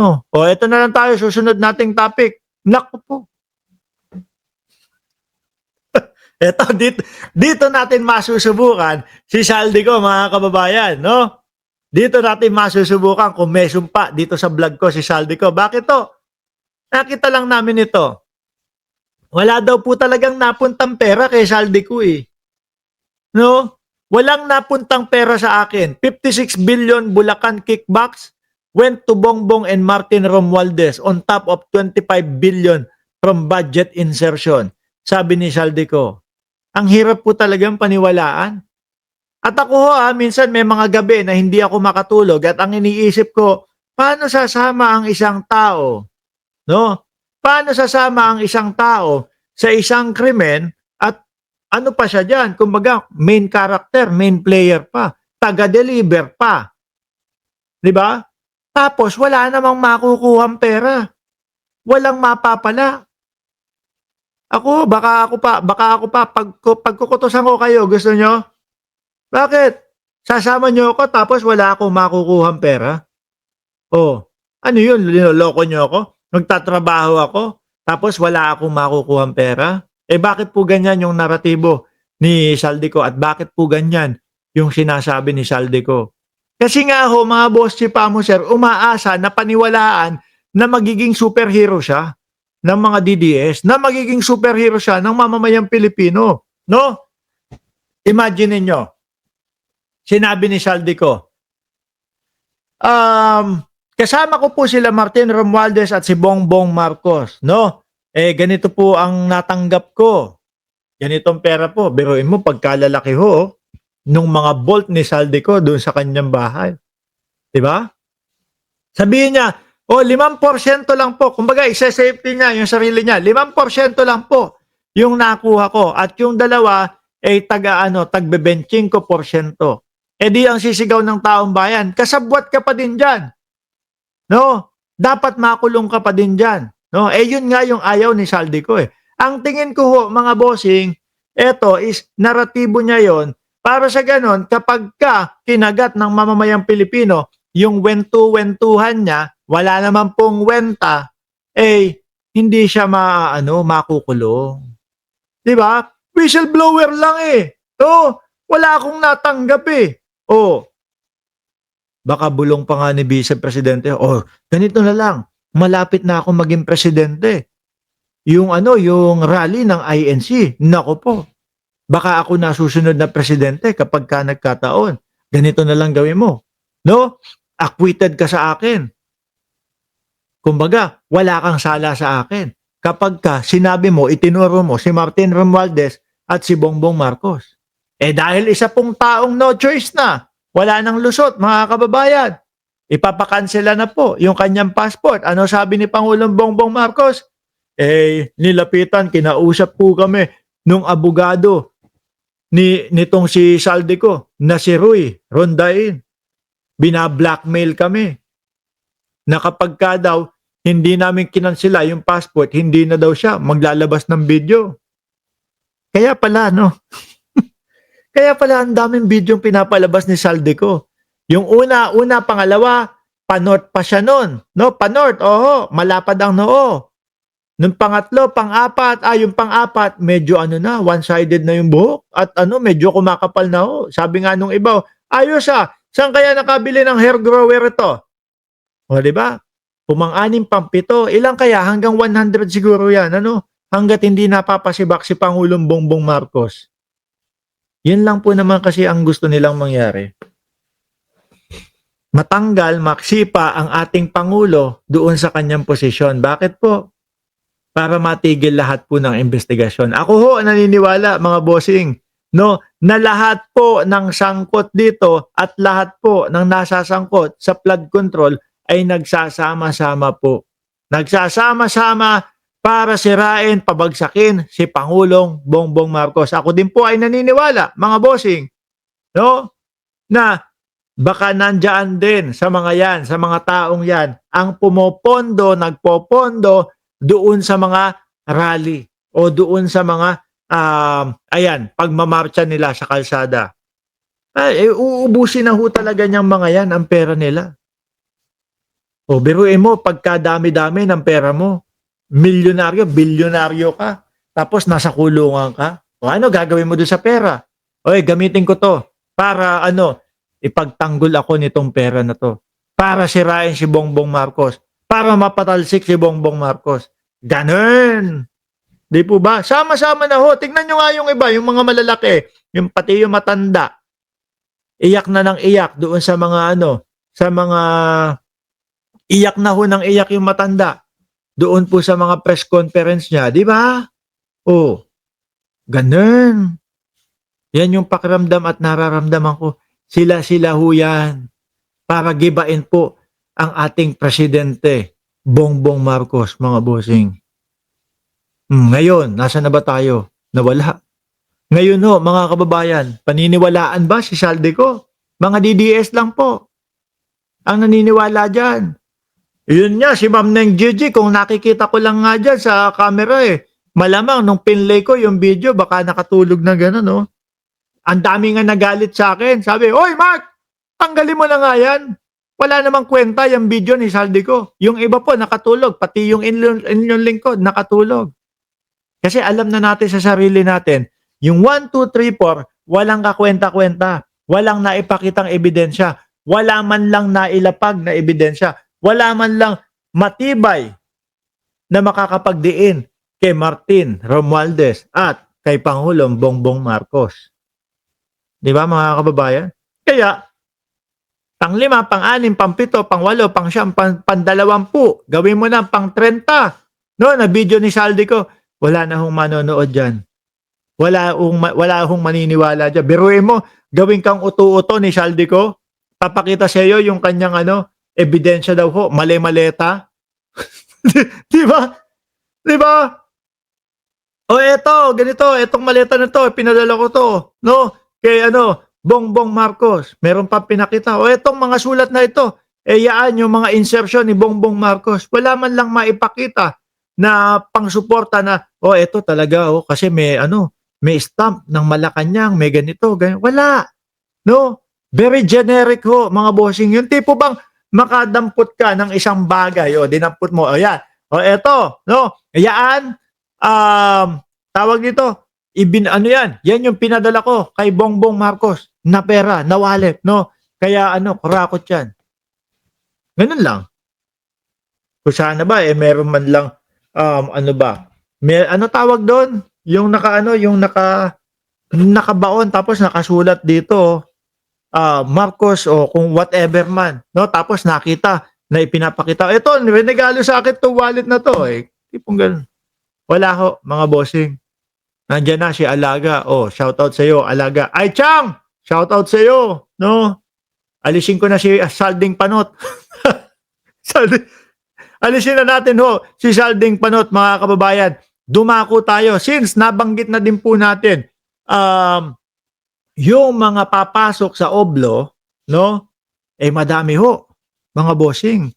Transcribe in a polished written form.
O eto na lang tayo, susunod nating topic. Naku po. Eto, dito natin masusubukan si Saldico, mga kababayan, no? Dito natin masusubukan kung may sumpa dito sa vlog ko si Saldico. Bakit to? Nakita lang namin ito. Wala daw po talagang napuntang pera kay Saldico eh. No? Walang napuntang pera sa akin. 56 billion Bulacan kickbacks went to Bongbong and Martin Romualdez on top of 25 billion from budget insertion. Sabi ni Saldico. Ang hirap po talagang paniwalaan. At ako minsan may mga gabi na hindi ako makatulog at ang iniisip ko, paano sasama ang isang tao? No? Paano sasama ang isang tao sa isang krimen at ano pa siya dyan? Kumbaga, main character, main player pa, taga-deliver pa. 'Di ba? Tapos wala namang makukuhang pera. Walang mapapala. Baka ako pa pagkukutusan ko kayo, gusto nyo? Bakit? Sasama nyo ako tapos wala akong makukuhang pera? Oh, ano yun? Linoloko nyo ako? Nagtatrabaho ako tapos wala akong makukuhang pera? Bakit po ganyan yung naratibo ni Saldico at bakit po ganyan yung sinasabi ni Saldico? Kasi nga mga boss si Pamuser, umaasa na paniwalaan na magiging superhero siya ng mga DDS, na magiging superhero siya ng mamamayang Pilipino. No? Imagine niyo, sinabi ni Saldico, kasama ko po sila Martin Romualdez at si Bongbong Marcos. No? Ganito po ang natanggap ko. Ganitong pera po. Biruin mo, pagkalalaki nung mga bolt ni Saldico doon sa kanyang bahay. Diba? Sabihin niya, 5% lang po. Kumbaga, isa-safety niya yung sarili niya. 5% lang po yung nakuha ko. At yung dalawa ay tagbe-benching ko porsyento. Di ang sisigaw ng taong bayan, kasabwat ka pa din dyan. No? Dapat makulong ka pa din dyan. No? Yun nga yung ayaw ni Saldico eh. Ang tingin ko mga bossing, eto is naratibo niya yon para sa ganon, kapag kinagat ng mamamayang Pilipino, yung wentuhan niya, wala naman pong wenta, hindi siya makukulong. Diba? Whistleblower lang eh. Wala akong natanggap eh. Baka bulong pa nga ni Vice Presidente. Ganito na lang. Malapit na ako maging presidente. Yung rally ng INC. Nako po. Baka ako nasusunod na presidente kapag nagkataon. Ganito na lang gawin mo. No? Acquitted ka sa akin. Kumbaga, wala kang sala sa akin. Kapag sinabi mo, itinuro mo si Martin Romualdez at si Bongbong Marcos. Dahil isa pong taong no choice na, wala nang lusot, mga kababayan. Ipapakansela na po yung kanyang passport. Ano sabi ni Pangulong Bongbong Marcos? Nilapitan, kinausap po kami nung abogado nitong si Saldico na si Rui Rondain. Bina-blackmail kami na kapag daw hindi namin kinansela yung passport, hindi na daw siya maglalabas ng video. Kaya pala, Kaya pala ang daming video pinapalabas ni Saldico. Yung una, pangalawa, panort pa siya nun. No, panort, malapad ang noo. Nung pangatlo, pang-apat, yung pang-apat, medyo one-sided na yung buhok. At medyo kumakapal na Sabi nga nung iba, ayos saan kaya nakabili ng hair grower ito? Diba? Pumang-anim, pang-pito, ilang kaya? Hanggang 100 siguro yan, hanggat hindi napapasibak si Pangulong Bongbong Marcos. Yun lang po naman kasi ang gusto nilang mangyari. Matanggal, maksipa ang ating Pangulo doon sa kanyang posisyon. Bakit po? Para matigil lahat po ng investigasyon. Ako naniniwala mga bossing, na lahat po ng sangkot dito at lahat po ng nasasangkot sa flood control ay nagsasama-sama po. Nagsasama-sama para sirain, pabagsakin si Pangulong Bongbong Marcos. Ako din po ay naniniwala, mga bossing, na baka nandyan din sa mga yan, sa mga taong yan, ang nagpopondo doon sa mga rally o doon sa mga, pagmamarcha nila sa kalsada. Uubusin na talaga niyang mga yan ang pera nila. O biruin mo, pagkadami-dami ng pera mo, milyonaryo, bilyonaryo ka, tapos nasa kulungan ka. O ano gagawin mo doon sa pera? Oy, gamitin ko to para ipagtanggol ako nitong pera na to. Para sirain si Bongbong Marcos. Para mapatalsik si Bongbong Marcos. Ganun. Di po ba? Sama-sama na ho. Tingnan nyo nga yung iba, yung mga malalaki, yung pati yung matanda. Iyak na ng iyak doon sa mga sa mga iyak na ho ng iyak yung matanda. Doon po sa mga press conference niya, di ba? Oh, ganun. Yan yung pakiramdam at nararamdaman ko. Sila-sila ho yan. Para gibain po ang ating presidente, Bongbong Marcos, mga bossing. Ngayon, nasa na ba tayo? Nawala. Ngayon ho, mga kababayan, paniniwalaan ba si Saldico? Mga DDS lang po ang naniniwala dyan. Yun nga, si Ma'am Neng Gigi, kung nakikita ko lang nga dyan sa camera malamang nung pinlay ko yung video, baka nakatulog na gano'n, no? Ang dami nga nagalit sa akin. Sabi, "Oy Mark, tanggalin mo na nga yan. Wala namang kwenta yung video ni Saldico." Yung iba po nakatulog, pati yung inyong lingkod nakatulog. Kasi alam na natin sa sarili natin, yung 1, 2, 3, 4, walang kakwenta-kwenta, walang naipakitang ebidensya, wala man lang nailapag na ebidensya, wala man lang matibay na makakapagdiin kay Martin Romualdez at kay Pangulong Bongbong Marcos. Di ba mga kababayan? Kaya, pang-5, pang-6, pang-7, pang-8, pang-9, pang-20, gawin mo na pang-30. No, na video ni Saldico, wala na hong manonood dyan. Wala hong maniniwala dyan. Biruin mo, gawin kang uto-uto ni Saldico, papakita sa iyo yung kanyang ebidensya daw ho, mali-maleta. Di ba? Di ba? O eto, ganito, etong maleta na to, pinadala ko to, no? Kay Bongbong Marcos, meron pa pinakita. O etong mga sulat na ito, yaan yung mga insertion ni Bongbong Marcos. Wala man lang maipakita na pangsuporta na, eto talaga, kasi may may stamp ng Malacanang, may ganito, ganyan. Wala. No? Very generic ho, mga bossing. Yung tipo bang makadampot ka ng isang bagay, dinampot mo, yan. Eto, no? Yaan, tawag nito, yan yung pinadala ko kay Bongbong Marcos na pera, na wallet, no? Kaya kurakot yan. Ganun lang. Kung sana ba, meron man lang, may tawag doon? Yung nakabaon, tapos nakasulat dito, Marcos o kung whatever man, no? Tapos nakita na ipinapakita, ito, regalo sa akin to wallet na to, tipong ganun. Wala ho, mga bossing. Nandiyan na si Alaga. Shoutout sa iyo, Alaga. Ay, Chang! Shoutout sa iyo, no? Alisin ko na si Salding Panot. Alisin na natin ho si Salding Panot, mga kababayan. Dumako tayo. Since nabanggit na din po natin, yung mga papasok sa Oblo, no? Madami ho, mga bossing.